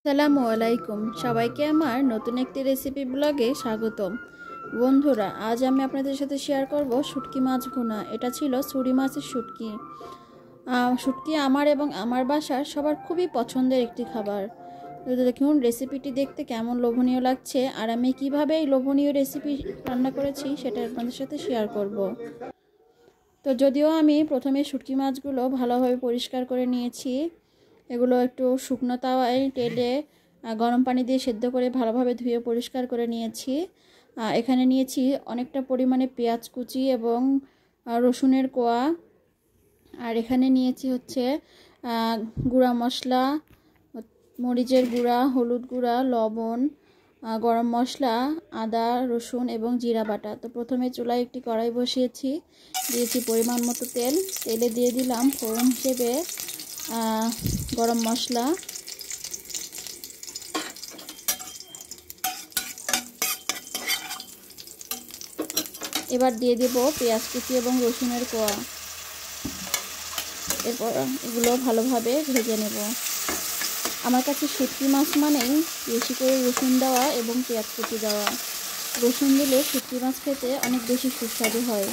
আসসালামু আলাইকুম, সবাইকে আমার নতুন একটি রেসিপি ব্লগে স্বাগতম। বন্ধুরা, আজ আমি আপনাদের সাথে শেয়ার করব শুটকি মাছ ভুনা। এটা ছিল ছুরি মাছের শুটকি। শুটকি আমার এবং আমার বাসার সবার খুবই পছন্দের একটি খাবার। তো দেখুন রেসিপিটি দেখতে কেমন লোভনীয় লাগছে, আর আমি কিভাবে এই লোভনীয় রেসিপি রান্না করেছি সেটা আপনাদের সাথে শেয়ার করব। তো যদিও আমি প্রথমে শুটকি মাছগুলো ভালোভাবে পরিষ্কার করে নিয়েছি, এগুলো একটু শুকনো তাওয়ায় তেলে গরম পানি দিয়ে সেদ্ধ করে ভালোভাবে ধুয়ে পরিষ্কার করে নিয়েছি। এখানে নিয়েছি অনেকটা পরিমাণে পেঁয়াজ কুচি এবং রসুনের কোয়া। আর এখানে নিয়েছি হচ্ছে গুঁড়া মশলা, মরিচের গুঁড়া, হলুদ গুঁড়া, লবণ, গরম মশলা, আদা রসুন এবং জিরা বাটা। তো প্রথমে চুলায় একটি কড়াই বসিয়েছি, দিয়েছি পরিমাণ মতো তেল। তেলে দিয়ে দিলাম ফোড়ন হিসেবে গরম মশলা, এবার দিয়ে দেব পেঁয়াজ কুচি এবং রসুনের কোয়া। এরপর এগুলো ভালোভাবে ভেজে নেব। আমার কাছে শুটকি মাছ মানেই বেশি করে রসুন দেওয়া এবং পেঁয়াজ কুচি দেওয়া। রসুন দিলে শুটকি মাছ খেতে অনেক বেশি সুস্বাদু হয়।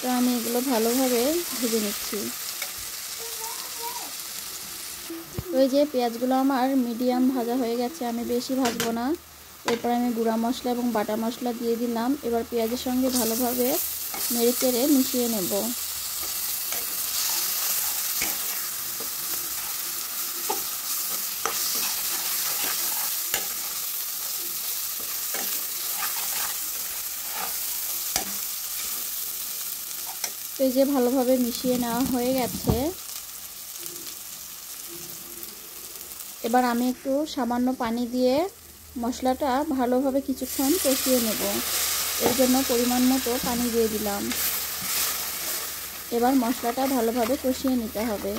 তো আমি এগুলো ভালোভাবে ভেজে নিচ্ছি। তো এই যে পেঁয়াজগুলো আমার মিডিয়াম ভাজা হয়ে গেছে, আমি বেশি ভাজবো না। এরপর আমি গুঁড়া মশলা এবং বাটা মশলা দিয়ে দিলাম। এবার পেঁয়াজের সঙ্গে ভালোভাবে নেড়ে চেড়ে মিশিয়ে নেব। তো এই যে ভালোভাবে মিশিয়ে নেওয়া হয়ে গেছে। এবার আমি একটু সামান্য পানি দিয়ে মশলাটা ভালোভাবে কিছুক্ষণ কষিয়ে নেব। এর জন্য পরিমাণ মতো পানি দিয়ে দিলাম। এবার মশলাটা ভালোভাবে কষিয়ে নিতে হবে।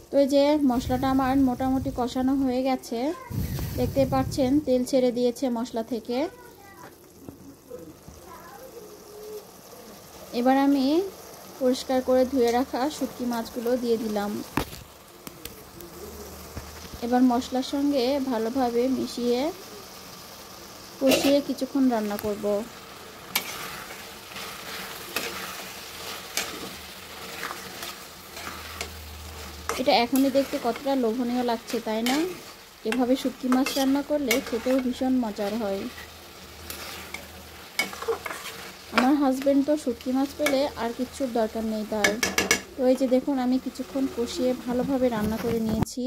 তো এই যে মশলাটা আমার মোটামুটি কষানো হয়ে গেছে, দেখতে পাচ্ছেন তেল ছেড়ে দিয়েছে মশলা থেকে। এবার আমি পরিষ্কার করে ধুয়ে রাখা শুটকি মাছগুলো দিয়ে দিলাম। এবার মশলার সঙ্গে ভালোভাবে মিশিয়ে কষিয়ে কিছুক্ষণ রান্না করব। এটা এখনই দেখতে কতটা লোভনীয় লাগছে, তাই না? এভাবে শুটকি মাছ রান্না করলে খেতেও ভীষণ মজার হয়। আমার হাজবেন্ড তো শুটকি মাছ পেলে আর কিচ্ছুর দরকার নেই তার। তো এই যে দেখুন আমি কিছুক্ষণ কষিয়ে ভালোভাবে রান্না করে নিয়েছি।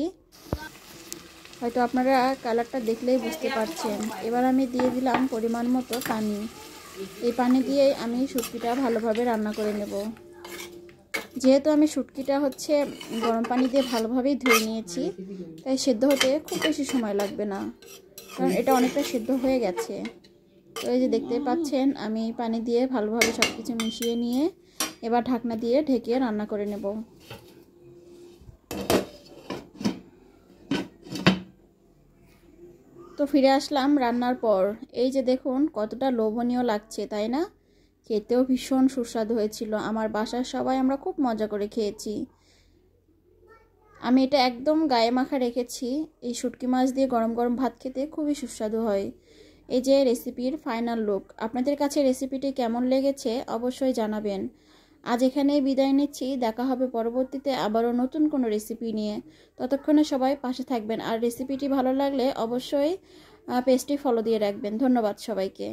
হয়তো আপনারা কালারটা দেখলেই বুঝতে পারছেন। এবার আমি দিয়ে দিলাম পরিমাণ মতো পানি। এই পানি দিয়েই আমি শুটকিটা ভালোভাবে রান্না করে নেব। যেহেতু আমি শুটকিটা হচ্ছে গরম পানি দিয়ে ভালোভাবেই ধুয়ে নিয়েছি, তাই সেদ্ধ হতে খুব বেশি সময় লাগবে না, কারণ এটা অনেকটা সেদ্ধ হয়ে গেছে। তো এই যে দেখতে পাচ্ছেন আমি পানি দিয়ে ভালোভাবে সব কিছু মিশিয়ে নিয়ে এবার ঢাকনা দিয়ে ঢেকে রান্না করে নেব। তো ফিরে আসলাম রান্নার পর। এই যে দেখুন কতটা লোভনীয় লাগছে, তাই না? খেতেও ভীষণ সুস্বাদু হয়েছিল। আমার বাসার সবাই আমরা খুব মজা করে খেয়েছি। আমি এটা একদম গায়ে মাখা রেখেছি। এই শুটকি মাছ দিয়ে গরম গরম ভাত খেতে খুবই সুস্বাদু হয়। এই যে রেসিপির ফাইনাল লুক। আপনাদের কাছে রেসিপিটি কেমন লেগেছে অবশ্যই জানাবেন। আজ এখানেই বিদায় নিচ্ছি। দেখা হবে পরবর্তীতে আবারও নতুন কোনো রেসিপি নিয়ে। ততক্ষণে সবাই পাশে থাকবেন, আর রেসিপিটি ভালো লাগলে অবশ্যই পেজটি ফলো দিয়ে রাখবেন। ধন্যবাদ সবাইকে।